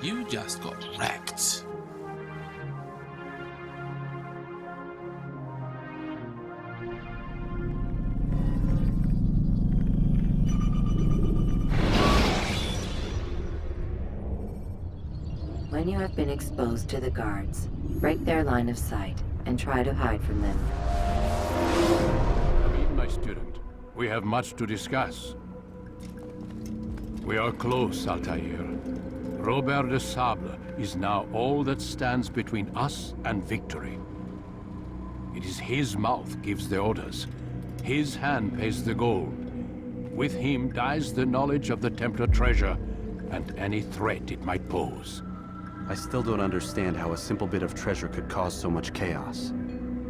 You just got wrecked. When you have been exposed to the guards, break their line of sight and try to hide from them. Amin, my student, we have much to discuss. We are close, Altair. Robert de Sable is now all that stands between us and victory. It is his mouth gives the orders. His hand pays the gold. With him dies the knowledge of the Templar treasure and any threat it might pose. I still don't understand how a simple bit of treasure could cause so much chaos.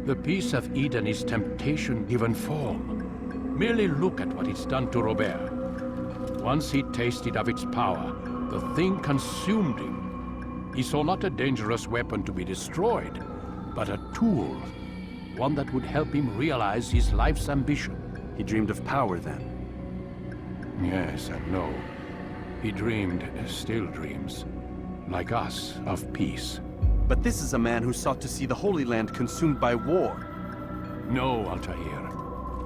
The Peace of Eden is temptation given form. Merely look at what it's done to Robert. Once he tasted of its power, the thing consumed him. He saw not a dangerous weapon to be destroyed, but a tool. One that would help him realize his life's ambition. He dreamed of power then. Yes and no. He dreamed, still dreams. Like us, of peace. But this is a man who sought to see the Holy Land consumed by war. No, Altair.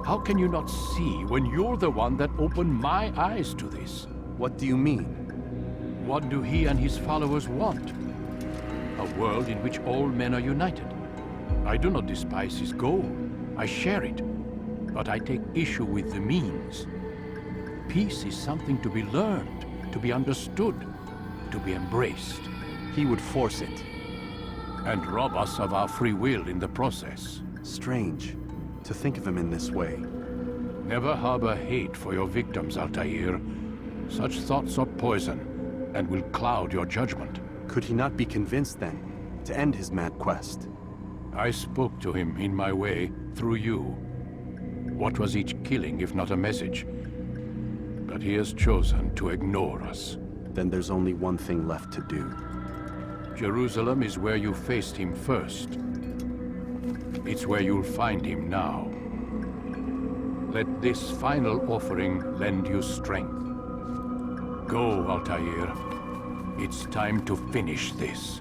How can you not see when you're the one that opened my eyes to this? What do you mean? What do he and his followers want? A world in which all men are united. I do not despise his goal. I share it. But I take issue with the means. Peace is something to be learned, to be understood, to be embraced. He would force it. And rob us of our free will in the process. Strange, to think of him in this way. Never harbor hate for your victims, Altair. Such thoughts are poison, and will cloud your judgment. Could he not be convinced then, to end his mad quest? I spoke to him in my way, through you. What was each killing if not a message? But he has chosen to ignore us. Then there's only one thing left to do. Jerusalem is where you faced him first. It's where you'll find him now. Let this final offering lend you strength. Go, Altair. It's time to finish this.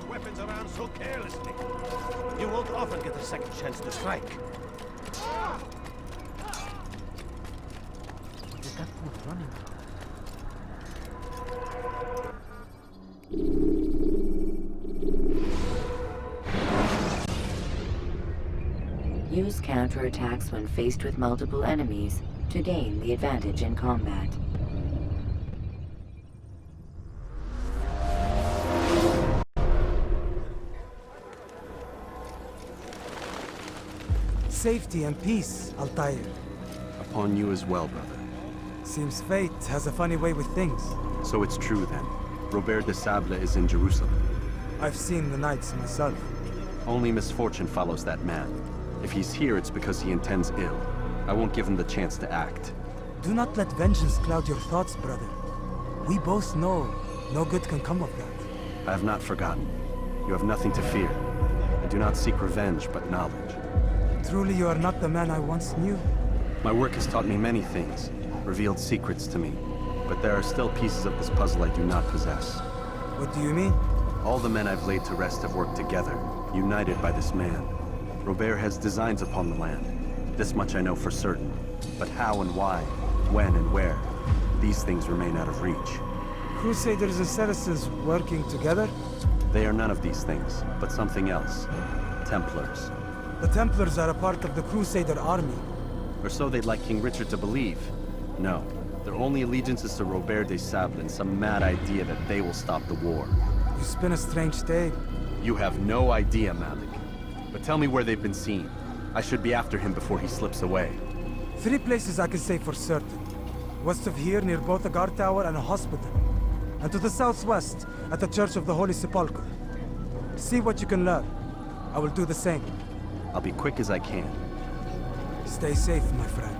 Weapons around so carelessly. You won't often get a second chance to strike. What is that fool running? Use counterattacks when faced with multiple enemies to gain the advantage in combat. Safety and peace, Altair. Upon you as well, brother. Seems fate has a funny way with things. So it's true then. Robert de Sable is in Jerusalem. I've seen the knights myself. Only misfortune follows that man. If he's here, it's because he intends ill. I won't give him the chance to act. Do not let vengeance cloud your thoughts, brother. We both know no good can come of that. I have not forgotten. You have nothing to fear. I do not seek revenge, but knowledge. Truly you are not the man I once knew. My work has taught me many things, revealed secrets to me. But there are still pieces of this puzzle I do not possess. What do you mean? All the men I've laid to rest have worked together, united by this man. Robert has designs upon the land. This much I know for certain. But how and why, when and where, these things remain out of reach. Crusaders and Saracens working together? They are none of these things, but something else. Templars. The Templars are a part of the Crusader army. Or so they'd like King Richard to believe. No, their only allegiance is to Robert de Sable and some mad idea that they will stop the war. You spin a strange tale. You have no idea, Malik. But tell me where they've been seen. I should be after him before he slips away. 3 places I can say for certain. West of here, near both a guard tower and a hospital. And to the southwest, at the Church of the Holy Sepulchre. See what you can learn. I will do the same. I'll be quick as I can. Stay safe, my friend.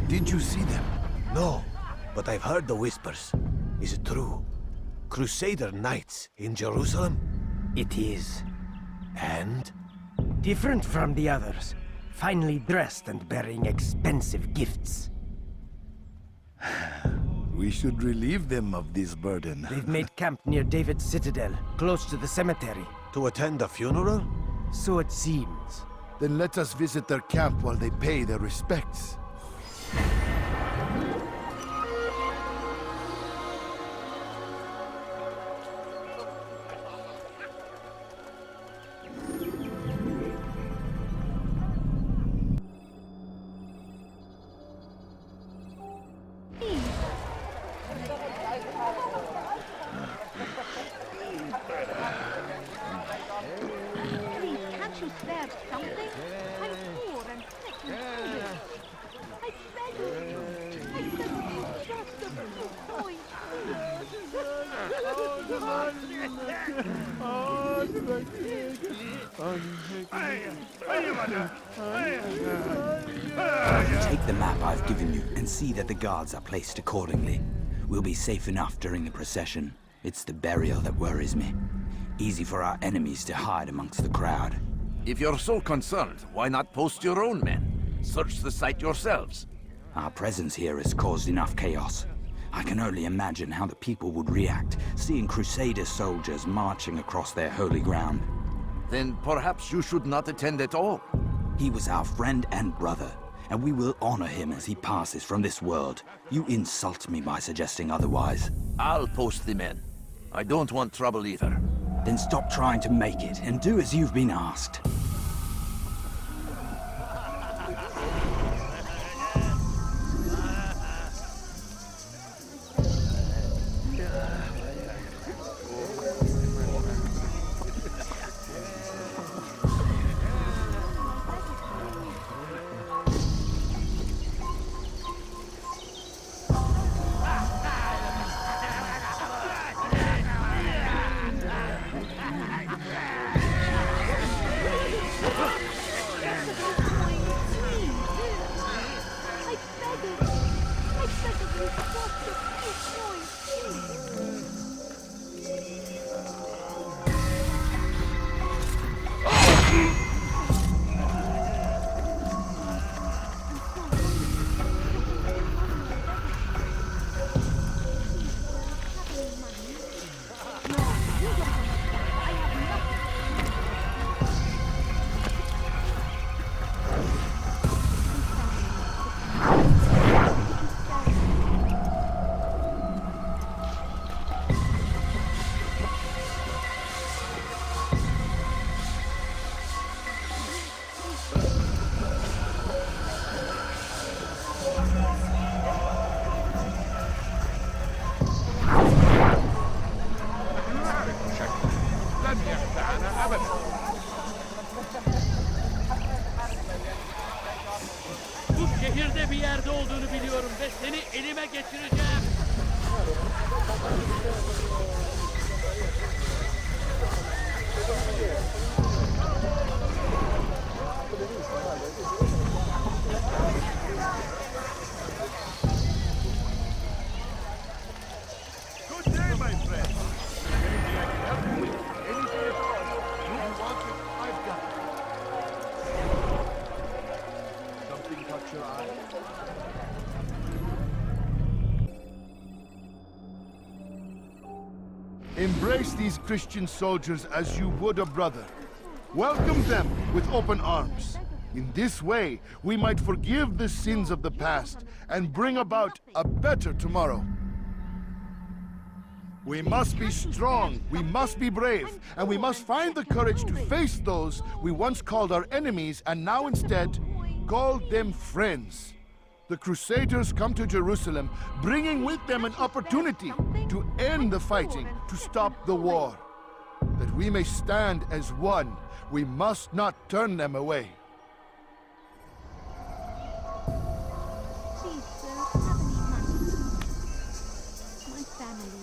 Did you see them? No, but I've heard the whispers. Is it true? Crusader Knights in Jerusalem? It is. And? Different from the others. Finely dressed and bearing expensive gifts. We should relieve them of this burden. They've made camp near David's citadel, close to the cemetery. To attend a funeral? So it seems. Then let us visit their camp while they pay their respects. Please, can't you spare something? I'm poor and sick and foolish. I beg of you. I beg of you, just a few coins, Take the map I've given you and see that the guards are placed accordingly. We'll be safe enough during the procession. It's the burial that worries me. Easy for our enemies to hide amongst the crowd. If you're so concerned, why not post your own men? Search the site yourselves. Our presence here has caused enough chaos. I can only imagine how the people would react, seeing Crusader soldiers marching across their holy ground. Then perhaps you should not attend at all. He was our friend and brother, and we will honor him as he passes from this world. You insult me by suggesting otherwise. I'll post the men. I don't want trouble either. Then stop trying to make it and do as you've been asked. Bu şehirde bir yerde olduğunu biliyorum ve seni elime geçireceğim. Good day, my friend. Anything I can help you with? Anything at all? You want it? I've got it. Something caught your eye? Embrace these Christian soldiers as you would a brother. Welcome them with open arms. In this way, we might forgive the sins of the past and bring about a better tomorrow. We must be strong, we must be brave, and we must find the courage to face those we once called our enemies and now instead call them friends. The Crusaders come to Jerusalem, bringing with them an opportunity to end the fighting, to stop the war. That we may stand as one, we must not turn them away. Please, sir, have any money? My family.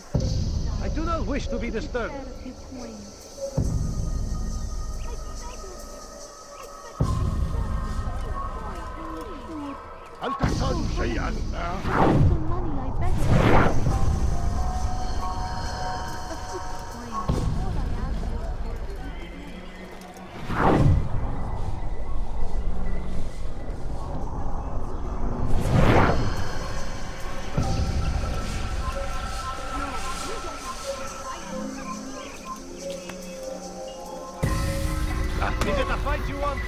I do not wish to be disturbed. Spare a few coins. هل تحتاج شيئا؟ For money, I beg of you. A few coins. All I ask Is it a fight you want?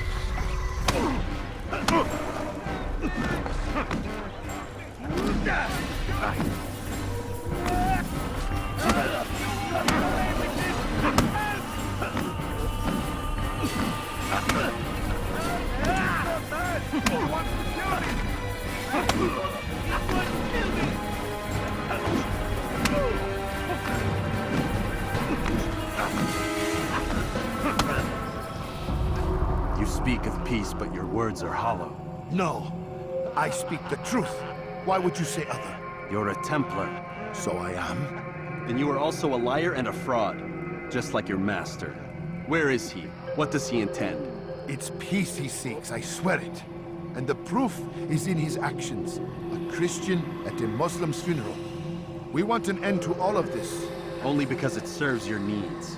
You speak of peace, but your words are hollow. No, I speak the truth. Why would you say other? You're a Templar. So I am. Then you are also a liar and a fraud, just like your master. Where is he? What does he intend? It's peace he seeks, I swear it. And the proof is in his actions. A Christian at a Muslim's funeral. We want an end to all of this. Only because it serves your needs.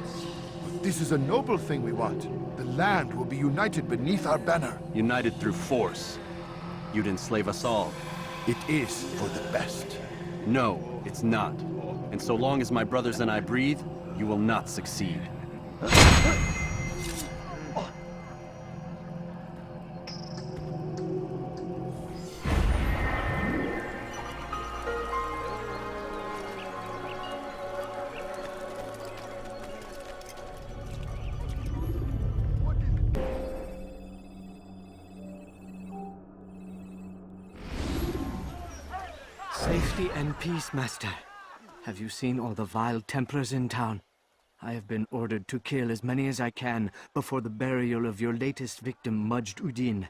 This is a noble thing we want. The land will be united beneath our banner. United through force. You'd enslave us all. It is for the best. No, it's not. And so long as my brothers and I breathe, you will not succeed. Safety and peace, Master. Have you seen all the vile Templars in town? I have been ordered to kill as many as I can before the burial of your latest victim, Majd Udin.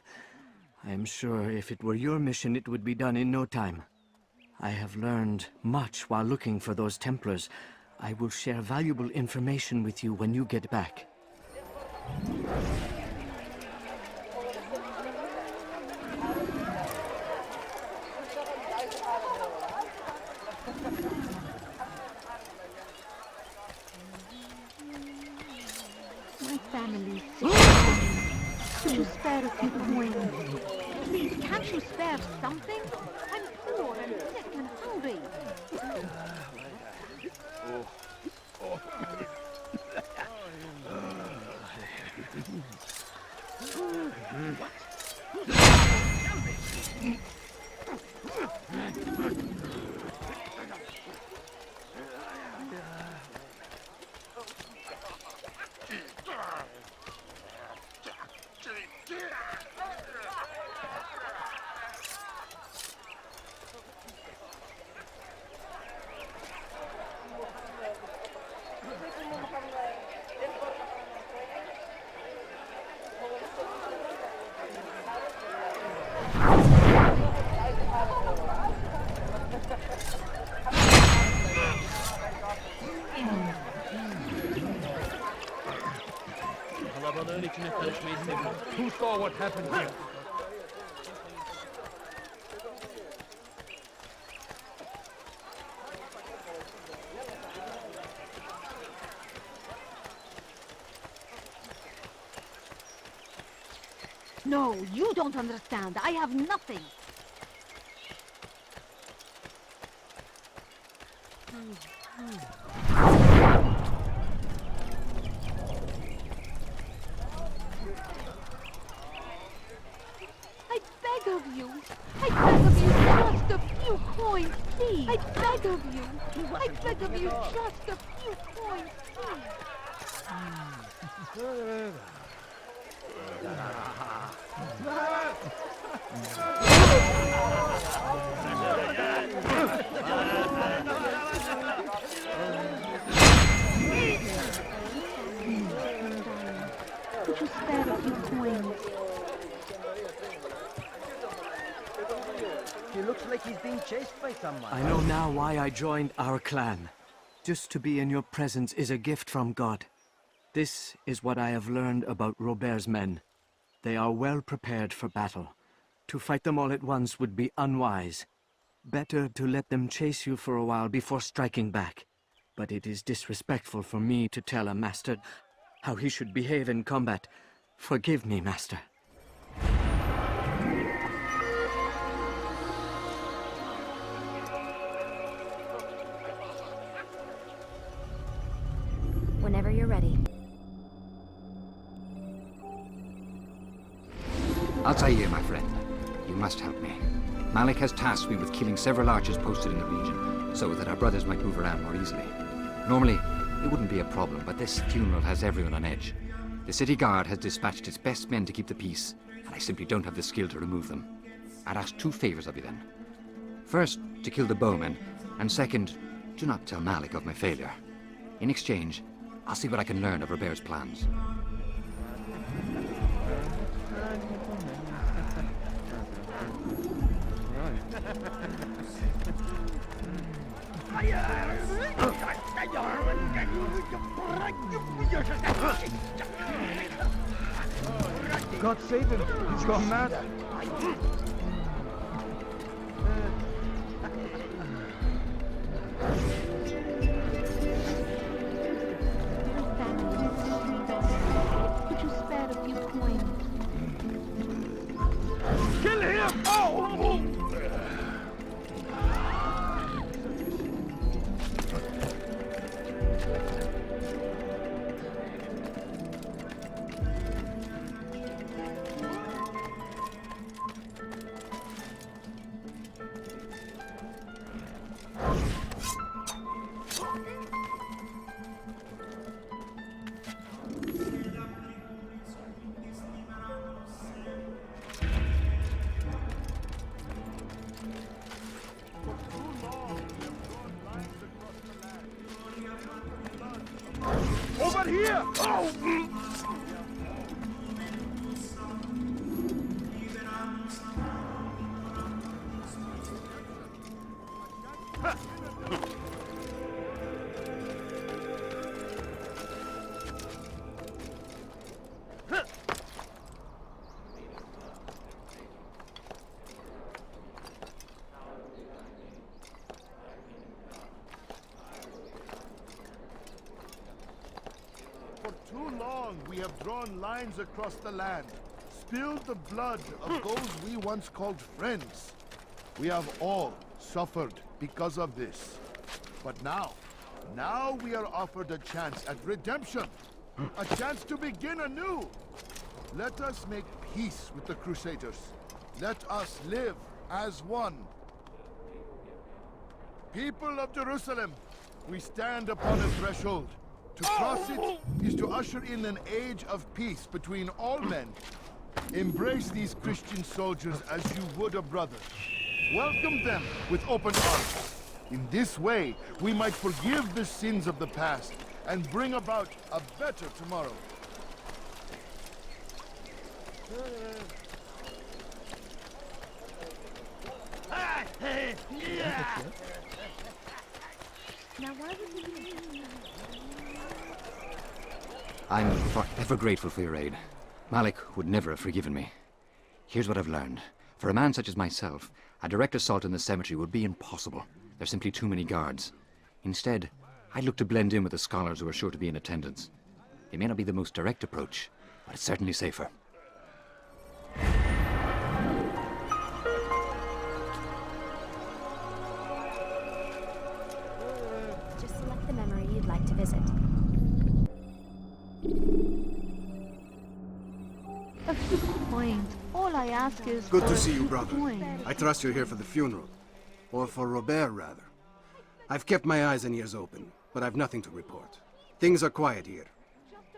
I am sure if it were your mission, it would be done in no time. I have learned much while looking for those Templars. I will share valuable information with you when you get back. My family. Could you spare a few coins? Please, can't you spare something? I'm poor and sick and hungry. Kalabalığın içine karışmayı seviyorum. Who saw what happened here? No, you don't understand. I have nothing. beg of you. I beg of you just a few coins, please. I beg of you. I beg of you just a few coins, please. Could you spare a few coins? He looks like he's being chased by someone. I know now why I joined our clan. Just to be in your presence is a gift from God. This is what I have learned about Robert's men. They are well prepared for battle. To fight them all at once would be unwise. Better to let them chase you for a while before striking back. But it is disrespectful for me to tell a master how he should behave in combat. Forgive me, master. Whenever you're ready. Altair, my friend, you must help me. Malik has tasked me with killing several archers posted in the region, so that our brothers might move around more easily. Normally, it wouldn't be a problem, but this funeral has everyone on edge. The city guard has dispatched its best men to keep the peace, and I simply don't have the skill to remove them. I'd ask 2 favors of you then. First, to kill the bowmen, and second, do not tell Malik of my failure. In exchange, I'll see what I can learn of Robert's plans. God save him! He's gone mad! Could you spare a few coins? Kill him! Oh! Over here! Oh! For too long, we have drawn lines across the land, spilled the blood of those we once called friends. We have all suffered because of this. But now we are offered a chance at redemption, a chance to begin anew. Let us make peace with the Crusaders. Let us live as one. People of Jerusalem, we stand upon a threshold. To cross it is to usher in an age of peace between all men. Embrace these Christian soldiers as you would a brother. Welcome them with open arms. In this way, we might forgive the sins of the past and bring about a better tomorrow. Now why would you... I'm forever grateful for your aid. Malik would never have forgiven me. Here's what I've learned. For a man such as myself, a direct assault in the cemetery would be impossible. There's simply too many guards. Instead, I'd look to blend in with the scholars who are sure to be in attendance. It may not be the most direct approach, but it's certainly safer. Just select the memory you'd like to visit. A few coins. All I ask is... Good to for see you, two brother. coins. I trust you're here for the funeral. Or for Robert, rather. I've kept my eyes and ears open, but I've nothing to report. Things are quiet here.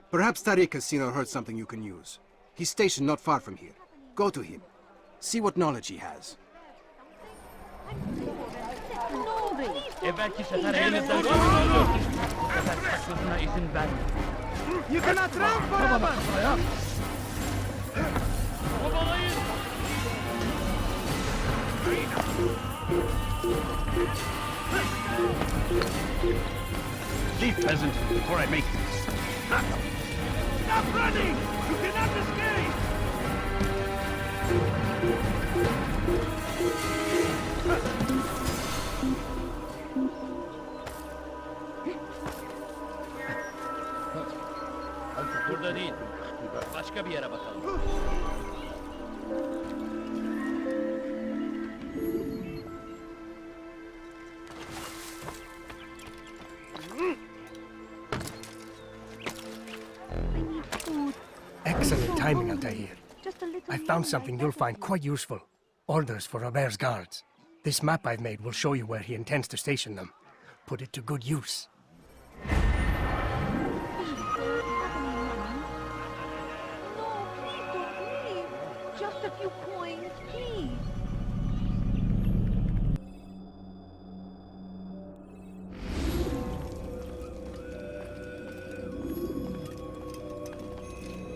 Perhaps Tariq has seen or heard something you can use. He's stationed not far from here. Go to him. See what knowledge he has. Evvelki sefer elinizden kurtuldu. Bu sefer kaçmasına izin vermeyin. You cannot run forever! Kovalayın! Leave, peasant, before I make this. Stop running! You cannot escape! Burada değil. Başka bir yere bakalım. Excellent timing, Altair. Just a little I found something you'll find quite useful. Orders for Robert's guards. This map I've made will show you where he intends to station them. Put it to good use. Just a few coins, please.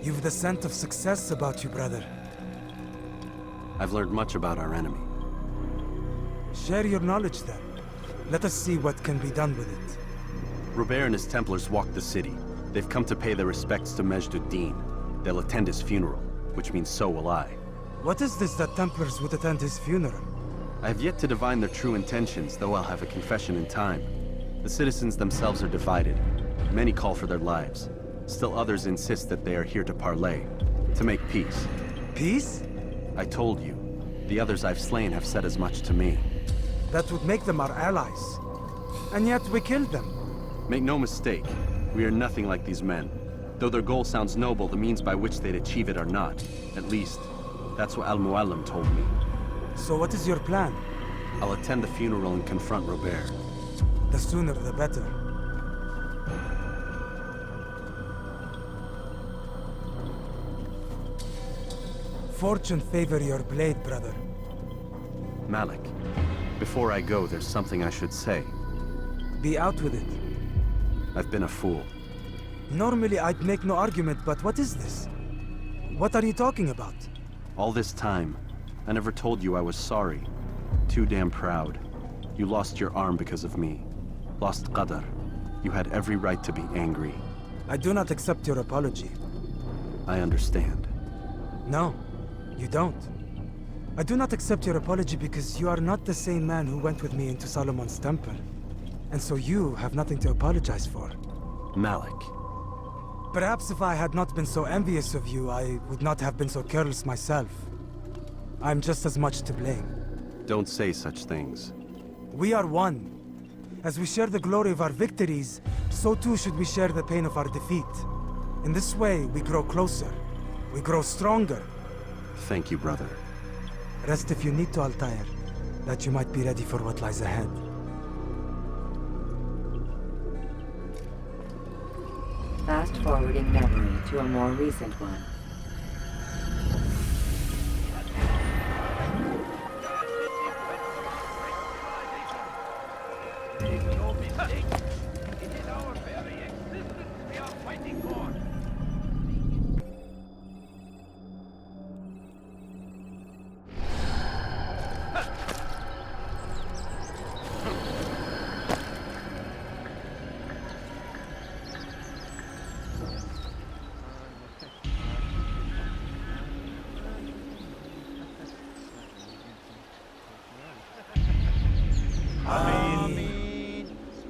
You've the scent of success about you, brother. I've learned much about our enemy. Share your knowledge then. Let us see what can be done with it. Robert and his Templars walked the city. They've come to pay their respects to Majd ud-Din. They'll attend his funeral, which means so will I. What is this that Templars would attend his funeral? I have yet to divine their true intentions, though I'll have a confession in time. The citizens themselves are divided. Many call for their lives. Still others insist that they are here to parley, to make peace. Peace? I told you. The others I've slain have said as much to me. That would make them our allies. And yet we killed them. Make no mistake, we are nothing like these men. Though their goal sounds noble, the means by which they'd achieve it are not. At least, that's what Al-Mualim told me. So what is your plan? I'll attend the funeral and confront Robert. The sooner the better. Fortune favor your blade, brother. Malik, before I go, there's something I should say. Be out with it. I've been a fool. Normally I'd make no argument, but what is this? What are you talking about? All this time, I never told you I was sorry. Too damn proud. You lost your arm because of me. Lost Qadar. You had every right to be angry. I do not accept your apology. I understand. No, you don't. I do not accept your apology because you are not the same man who went with me into Solomon's temple. And so you have nothing to apologize for. Malik. Perhaps if I had not been so envious of you, I would not have been so careless myself. I'm just as much to blame. Don't say such things. We are one. As we share the glory of our victories, so too should we share the pain of our defeat. In this way, we grow closer. We grow stronger. Thank you, brother. Rest if you need to, Altair, that you might be ready for what lies ahead. Fast-forwarding memory to a more recent one.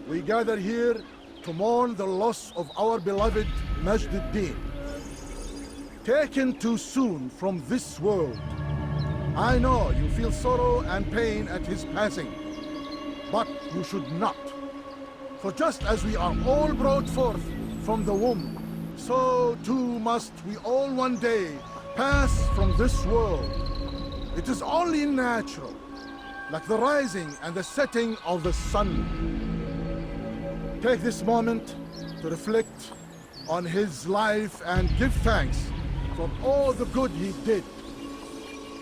We gather here to mourn the loss of our beloved Majd ud-Din. Taken too soon from this world. I know you feel sorrow and pain at his passing, but you should not. For just as we are all brought forth from the womb, so too must we all one day pass from this world. It is only natural, like the rising and the setting of the sun. Take this moment to reflect on his life and give thanks for all the good he did.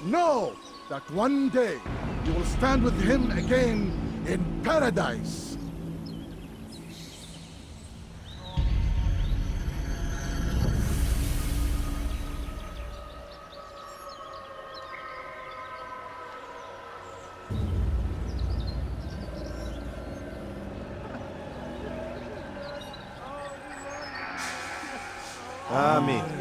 Know that one day you will stand with him again in paradise. Amen.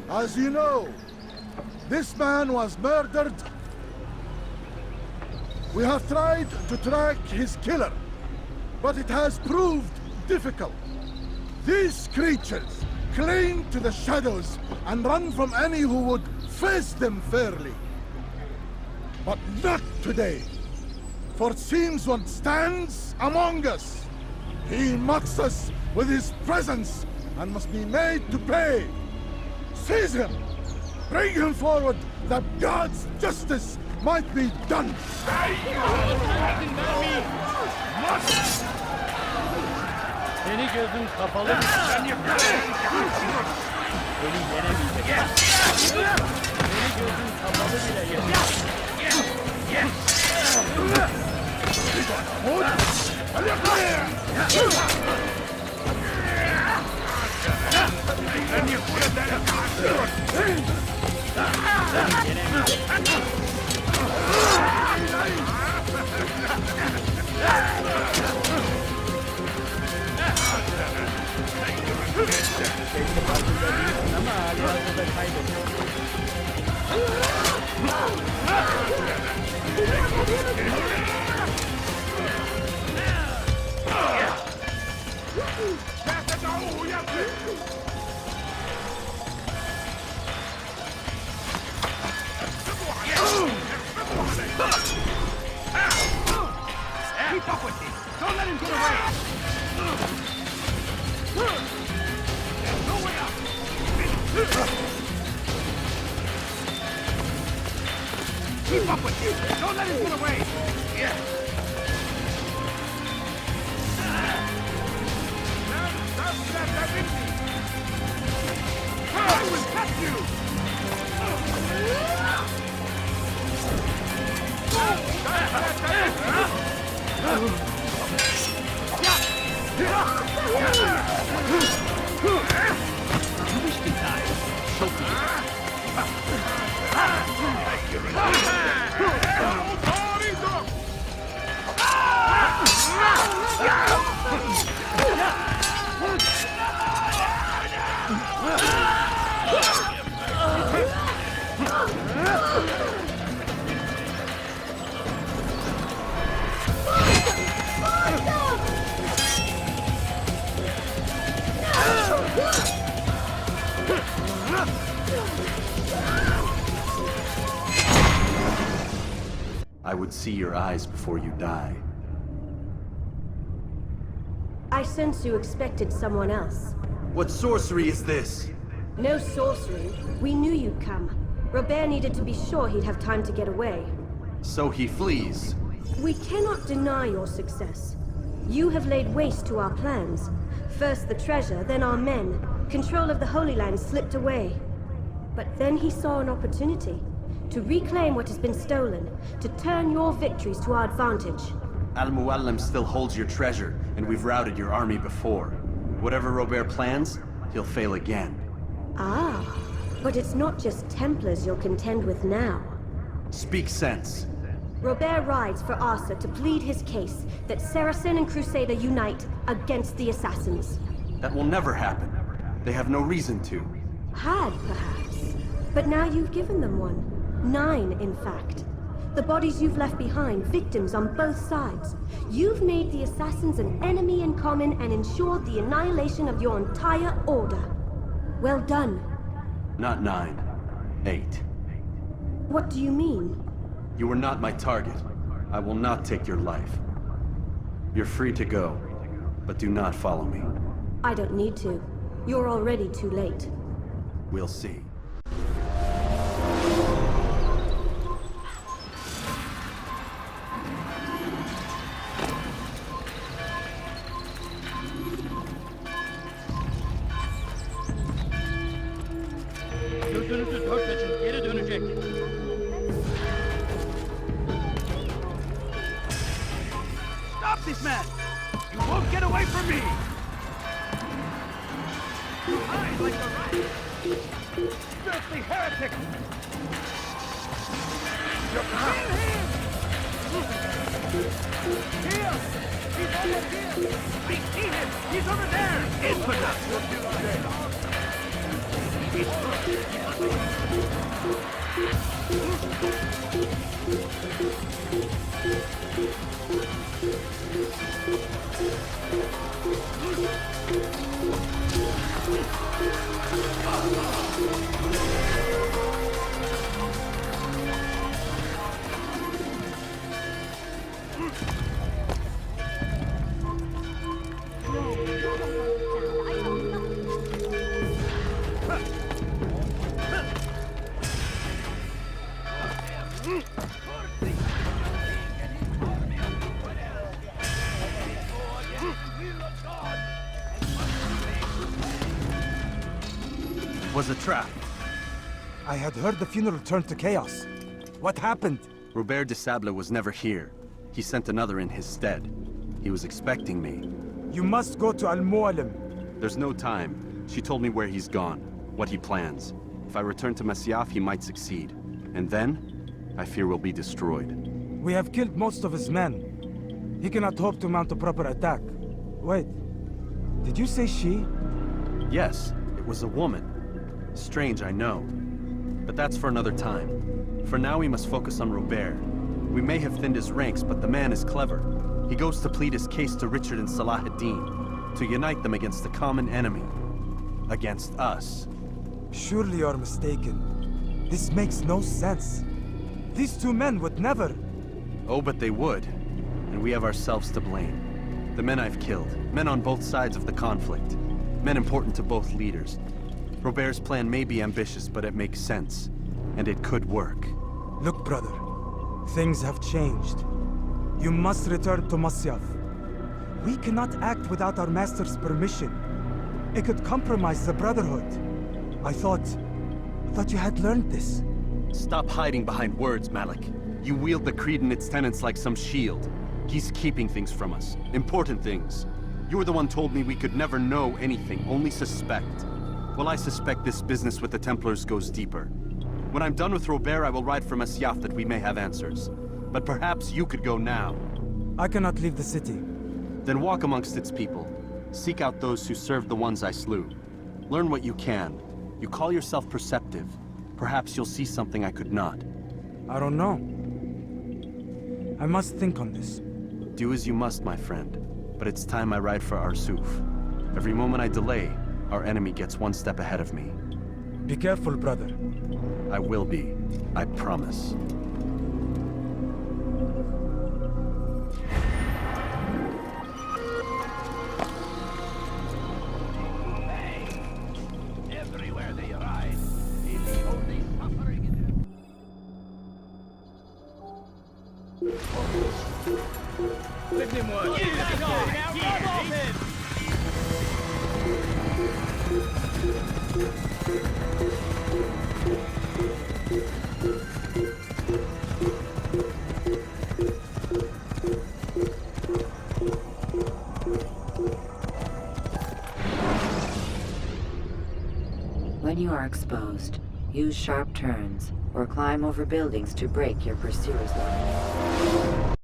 As you know, this man was murdered. We have tried to track his killer, but it has proved difficult. These creatures cling to the shadows and run from any who would face them fairly. But not today, for it seems one stands among us. He mocks us with his presence and must be made to pay. Seize him! Bring him forward that God's justice might be done! Seni gözün kapalı mı? Beni yenemeyecek. Seni gözün kapalı bile Keep up with him! Don't let him get away! There's no way out! Keep up with him! Don't let him get away! Yeah! I will catch you! I would see your eyes before you die. I sense you expected someone else. What sorcery is this? No sorcery. We knew you'd come. Robert needed to be sure he'd have time to get away. So he flees. We cannot deny your success. You have laid waste to our plans. First the treasure, then our men. Control of the Holy Land slipped away. But then he saw an opportunity. To reclaim what has been stolen. To turn your victories to our advantage. Al-Mualim still holds your treasure, and we've routed your army before. Whatever Robert plans, he'll fail again. Ah, but it's not just Templars you'll contend with now. Speak sense. Robert rides for Arsa to plead his case that Saracen and Crusader unite against the Assassins. That will never happen. They have no reason to. Had, perhaps. But now you've given them one. 9, in fact. The bodies you've left behind, victims on both sides. You've made the assassins an enemy in common and ensured the annihilation of your entire order. Well done. Not 9. 8. What do you mean? You were not my target. I will not take your life. You're free to go, but do not follow me. I don't need to. You're already too late. We'll see. Gözünüzü dört açın, geri dönecek. Stop this man! You won't get away from me! You hide like a rat! Filthy heretic! You're kill him! Here! He's over here! I see him! He's over there! Infidel! Was a trap. I had heard the funeral turned to chaos. What happened? Robert de Sable was never here. He sent another in his stead. He was expecting me. You must go to Al-Mualim. There's no time. She told me where he's gone, what he plans. If I return to Masyaf, he might succeed. And then, I fear we'll be destroyed. We have killed most of his men. He cannot hope to mount a proper attack. Wait, did you say she? Yes, it was a woman. Strange, I know. But that's for another time. For now, we must focus on Robert. We may have thinned his ranks, but the man is clever. He goes to plead his case to Richard and Salah ad-Din, to unite them against the common enemy. Against us. Surely you're mistaken. This makes no sense. These two men would never... Oh, but they would. And we have ourselves to blame. The men I've killed, men on both sides of the conflict. Men important to both leaders. Robert's plan may be ambitious, but it makes sense. And it could work. Look, brother. Things have changed. You must return to Masyaf. We cannot act without our master's permission. It could compromise the Brotherhood. I thought you had learned this. Stop hiding behind words, Malik. You wield the creed and its tenets like some shield. He's keeping things from us. Important things. You were the one told me we could never know anything, only suspect. Well, I suspect this business with the Templars goes deeper. When I'm done with Robert, I will ride for Masyaf that we may have answers. But perhaps you could go now. I cannot leave the city. Then walk amongst its people. Seek out those who served the ones I slew. Learn what you can. You call yourself perceptive. Perhaps you'll see something I could not. I don't know. I must think on this. Do as you must, my friend. But it's time I ride for Arsuf. Every moment I delay, our enemy gets one step ahead of me. Be careful, brother. I will be. I promise. Everywhere they ride, is the only suffering in them. Faites-moi! When you are exposed, use sharp turns or climb over buildings to break your pursuer's line.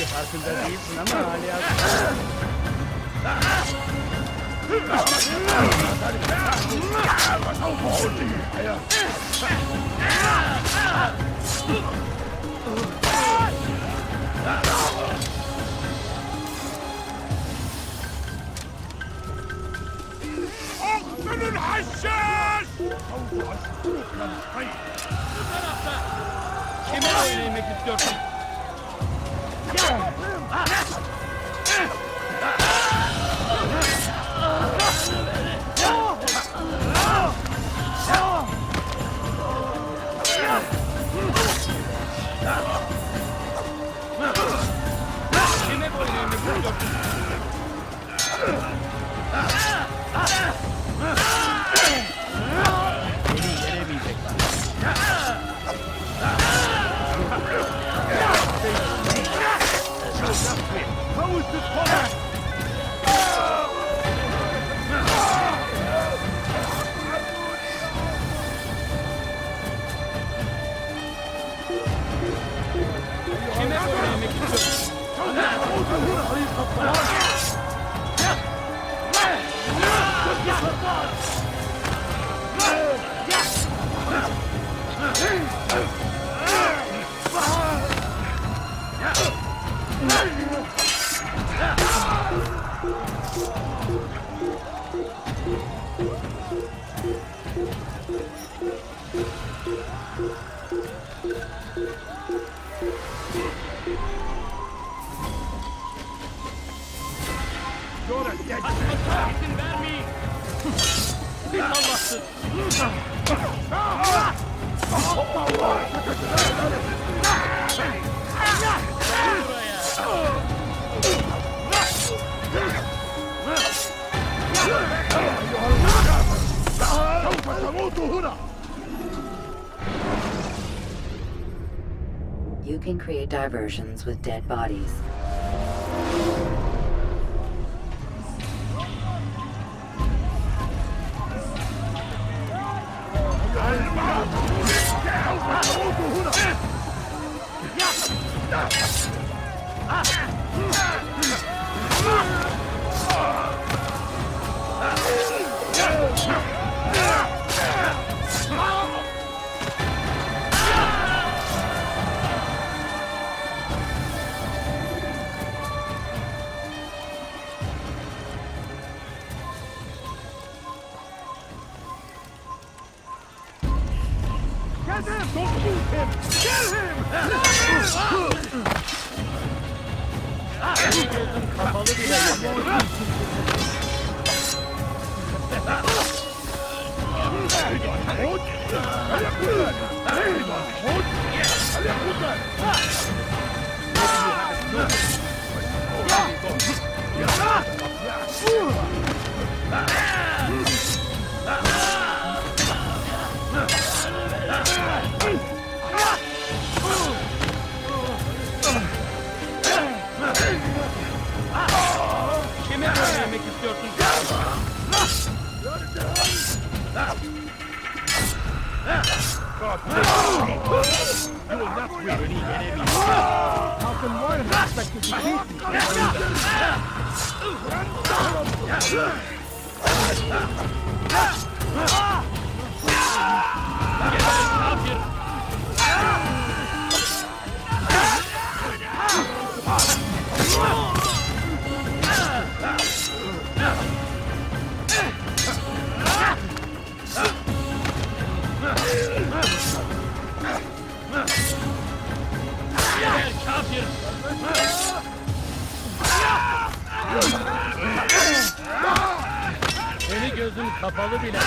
Belki farkında değilsin ama hala... اقتلوا الحشاش! Bu tarafta! Kime oyun eğmek istiyorsun? Kime boyun eğmek istiyorsun? Beni yenemeyecekler. Kime boyun eğmek istiyorsun? Kaçmasına izin vermeyin. Siz Allah'sın. You can create diversions with dead bodies. Get him! Don't shoot him! Kill him! Gözüm kapalı bile yeter. Kime oynamak istiyorsun? You will not win any enemy. How can one expect to defeat Geber kafir! Seni gözün kapalı bile.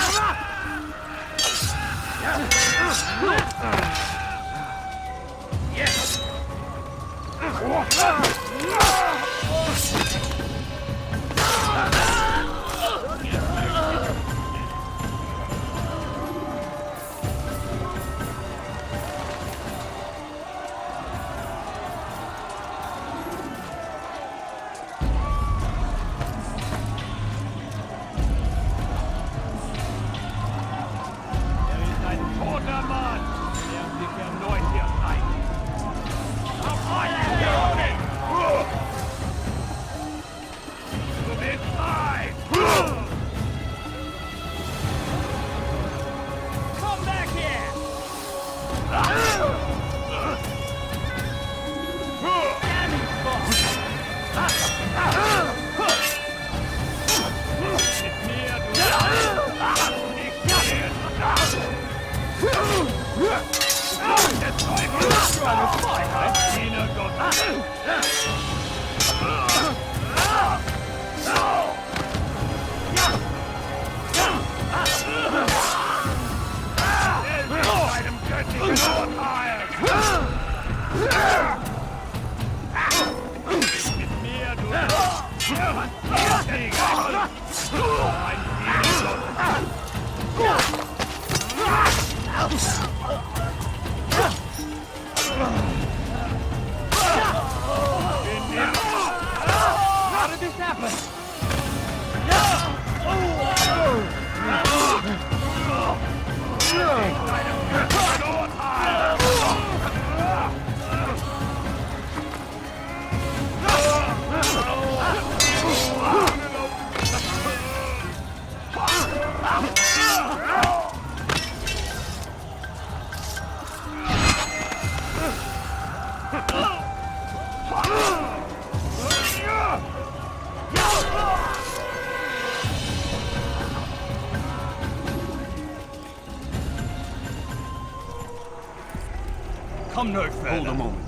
come no further. Hold a moment.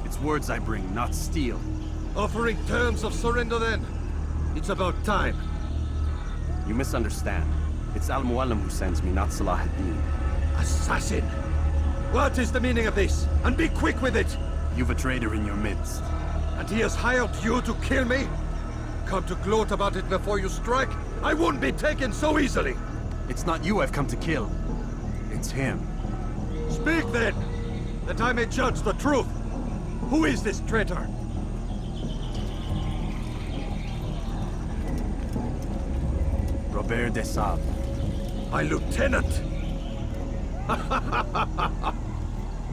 It's words I bring, not steel. Offering terms of surrender then. It's about time. You misunderstand. It's Al-Mualim who sends me, not Salah ad-Din. Assassin! What is the meaning of this? And be quick with it! You've a traitor in your midst. And he has hired you to kill me? Come to gloat about it before you strike? I won't be taken so easily! It's not you I've come to kill. It's him. Speak then, that I may judge the truth. Who is this traitor? Robert de Sable. My lieutenant!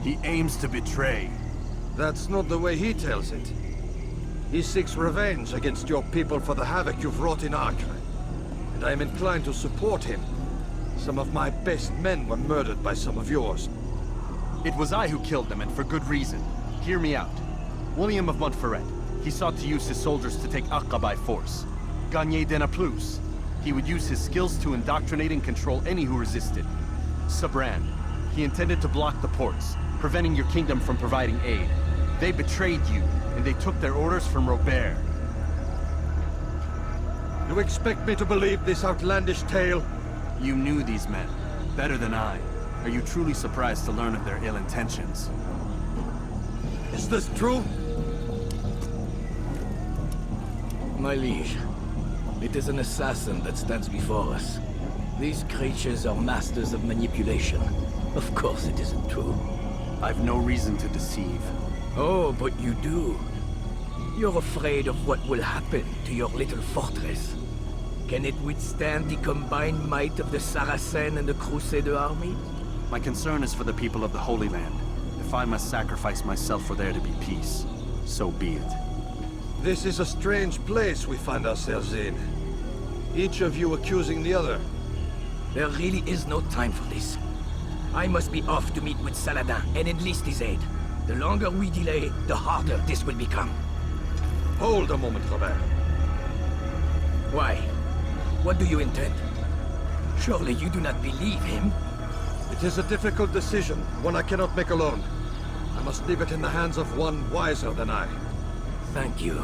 He aims to betray. That's not the way he tells it. He seeks revenge against your people for the havoc you've wrought in Acre. And I am inclined to support him. Some of my best men were murdered by some of yours. It was I who killed them, and for good reason. Hear me out. William of Montferrat. He sought to use his soldiers to take Acre by force. Gagné de Naplouse. He would use his skills to indoctrinate and control any who resisted. Sabran. He intended to block the ports, preventing your kingdom from providing aid. They betrayed you, and they took their orders from Robert. You expect me to believe this outlandish tale? You knew these men, better than I. Are you truly surprised to learn of their ill intentions? Is this true? My liege, it is an assassin that stands before us. These creatures are masters of manipulation. Of course it isn't true. I've no reason to deceive. Oh, but you do. You're afraid of what will happen to your little fortress. Can it withstand the combined might of the Saracen and the Crusader army? My concern is for the people of the Holy Land. If I must sacrifice myself for there to be peace, so be it. This is a strange place we find ourselves in. Each of you accusing the other. There really is no time for this. I must be off to meet with Saladin and enlist his aid. The longer we delay, the harder this will become. Hold a moment, Robert. Why? What do you intend? Surely you do not believe him? It is a difficult decision, one I cannot make alone. I must leave it in the hands of one wiser than I. Thank you.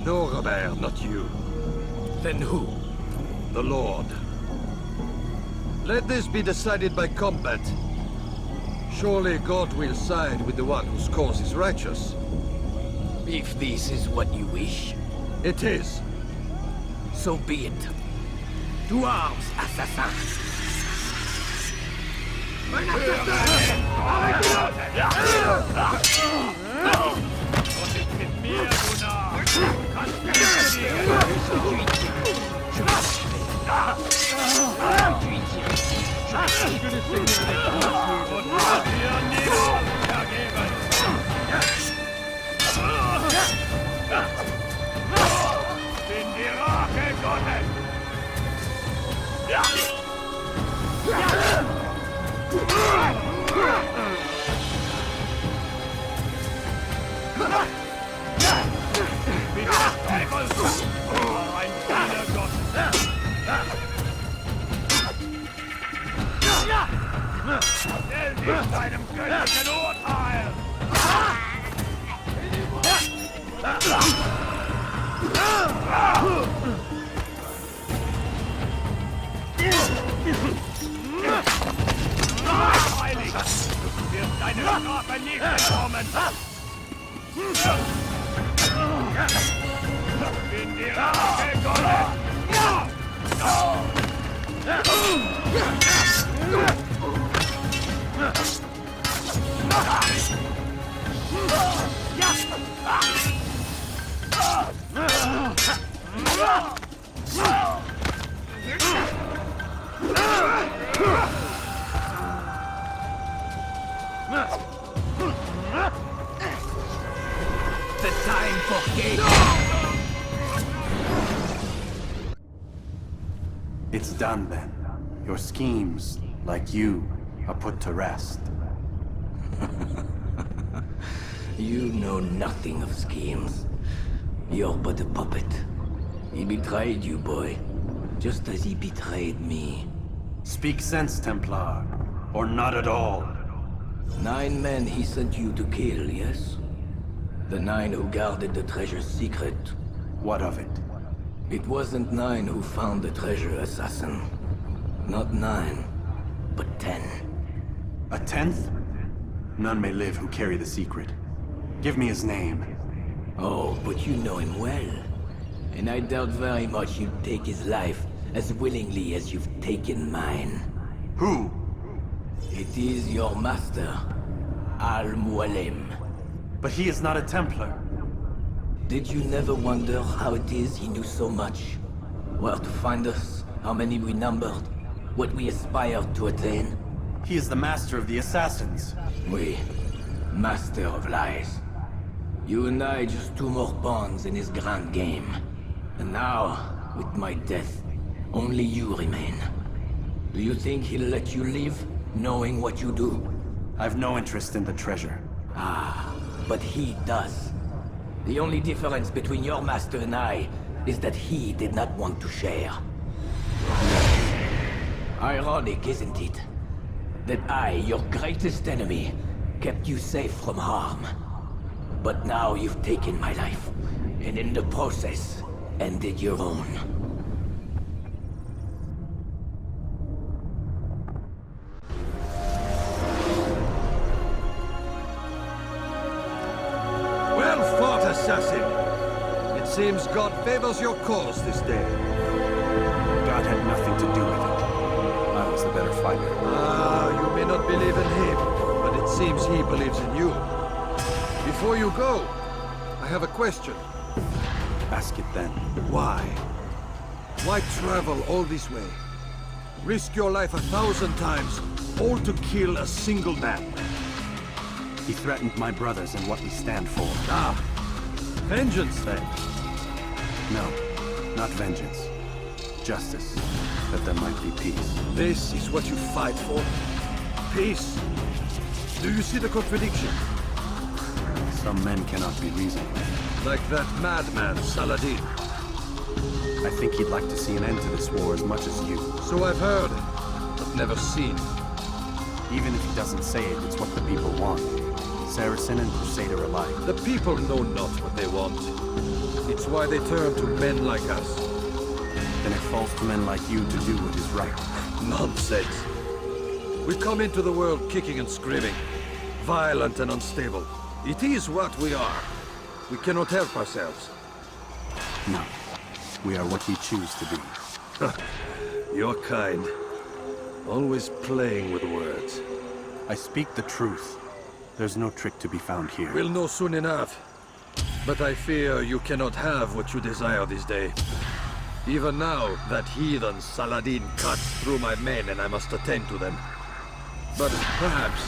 No, Robert, not you. Then who? The Lord. Let this be decided by combat. Surely God will side with the one whose cause is righteous. If this is what you wish. It is. So be it. To arms, assassin! Deinem göttlichen Urteil! Heilig! Du wirst deine Strafe nicht bekommen! Bin die Rache Gottes! The time for game. It's done then. Your schemes, like you, are put to rest. You know nothing of schemes. You're but a puppet. He betrayed you, boy. Just as he betrayed me. Speak sense, Templar. Or not at all. 9 men he sent you to kill, yes? The 9 who guarded the treasure's secret. What of it? It wasn't 9 who found the treasure, assassin. Not 9, but 10. A 10th? None may live who carry the secret. Give me his name. Oh, but you know him well. And I doubt very much you'd take his life as willingly as you've taken mine. Who? It is your master, Al-Mualim. But he is not a Templar. Did you never wonder how it is he knew so much? Where to find us, how many we numbered, what we aspired to attain? He is the master of the assassins. Oui, master of lies. You and I just 2 more pawns in his grand game. And now, with my death, only you remain. Do you think he'll let you live, knowing what you do? I've no interest in the treasure. Ah, but he does. The only difference between your master and I is that he did not want to share. Ironic, isn't it? That I, your greatest enemy, kept you safe from harm. But now you've taken my life, and in the process, ended your own. Well fought, assassin! It seems God favors your cause this day. God had nothing to do with it. I was the better fighter. Ah, you may not believe in him, but it seems he believes in you. Before you go, I have a question. Ask it then. Why? Why travel all this way? Risk your life 1,000 times, all to kill a single man. He threatened my brothers and what we stand for. Ah, vengeance then? No, not vengeance. Justice, that there might be peace. This is what you fight for? Peace? Do you see the contradiction? Some men cannot be reasoned with. Like that madman, Saladin. I think he'd like to see an end to this war as much as you. So I've heard, but never seen. Even if he doesn't say it, it's what the people want. Saracen and Crusader alike. The people know not what they want. It's why they turn to men like us. Then it falls to men like you to do what is right. Nonsense. We come into the world kicking and screaming, violent and unstable. It is what we are. We cannot help ourselves. No. We are what we choose to be. Your kind. Always playing with words. I speak the truth. There's no trick to be found here. We'll know soon enough. But I fear you cannot have what you desire this day. Even now, that heathen Saladin cuts through my men and I must attend to them. But perhaps,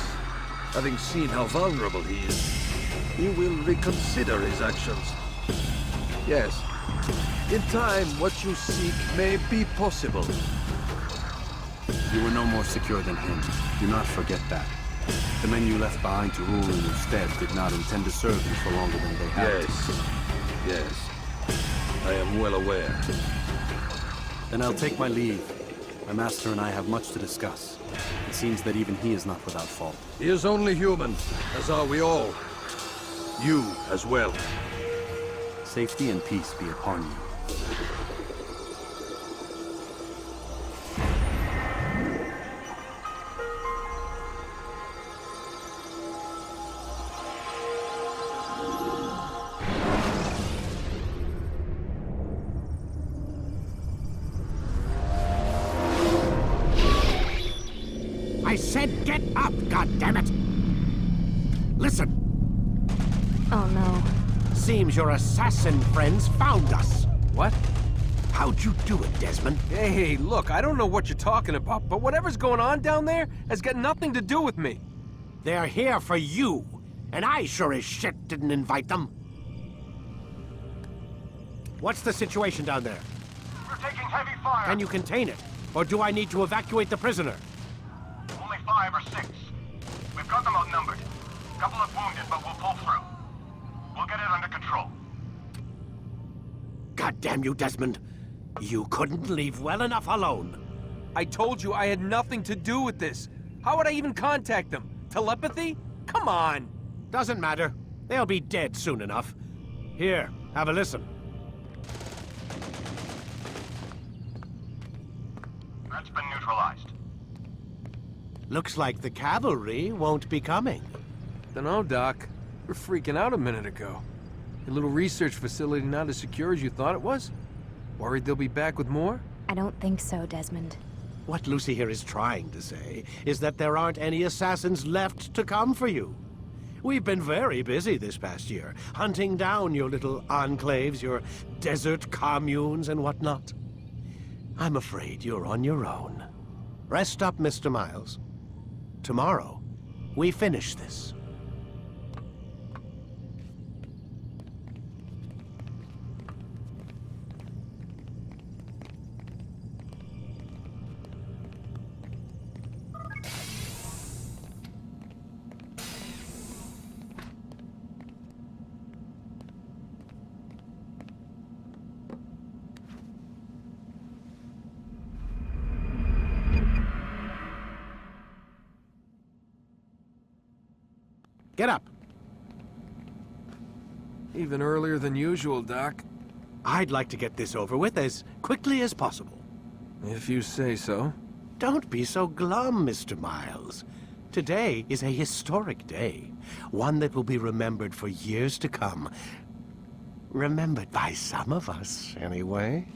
having seen how vulnerable he is, he will reconsider his actions. Yes, in time, what you seek may be possible. You were no more secure than him. Do not forget that. The men you left behind to rule in your stead did not intend to serve you for longer than they had. Yes. I am well aware. Then I'll take my leave. My master and I have much to discuss. It seems that even he is not without fault. He is only human, as are we all. You as well. Safety and peace be upon you. I said get up, goddammit! Listen! Oh no. Seems your assassin friends found us. What? How'd you do it, Desmond? Hey, look, I don't know what you're talking about, but whatever's going on down there has got nothing to do with me. They're here for you, and I sure as shit didn't invite them. What's the situation down there? We're taking heavy fire. Can you contain it? Or do I need to evacuate the prisoner? Only 5 or 6. We've got them outnumbered. Couple of wounded, but we'll pull through. We'll get it under control. God damn you, Desmond. You couldn't leave well enough alone. I told you I had nothing to do with this. How would I even contact them? telepathy? Come on! Doesn't matter. They'll be dead soon enough. Here, have a listen. Threat's been neutralized. Looks like the cavalry won't be coming. Dunno, Doc. We were freaking out a minute ago. Your little research facility not as secure as you thought it was? Worried they'll be back with more? I don't think so, Desmond. What Lucy here is trying to say is that there aren't any assassins left to come for you. We've been very busy this past year, hunting down your little enclaves, your desert communes and whatnot. I'm afraid you're on your own. Rest up, Mr. Miles. Tomorrow, we finish this. Get up. Even earlier than usual, Doc. I'd like to get this over with as quickly as possible. If you say so. Don't be so glum, Mr. Miles. Today is a historic day. One that will be remembered for years to come. Remembered by some of us, anyway.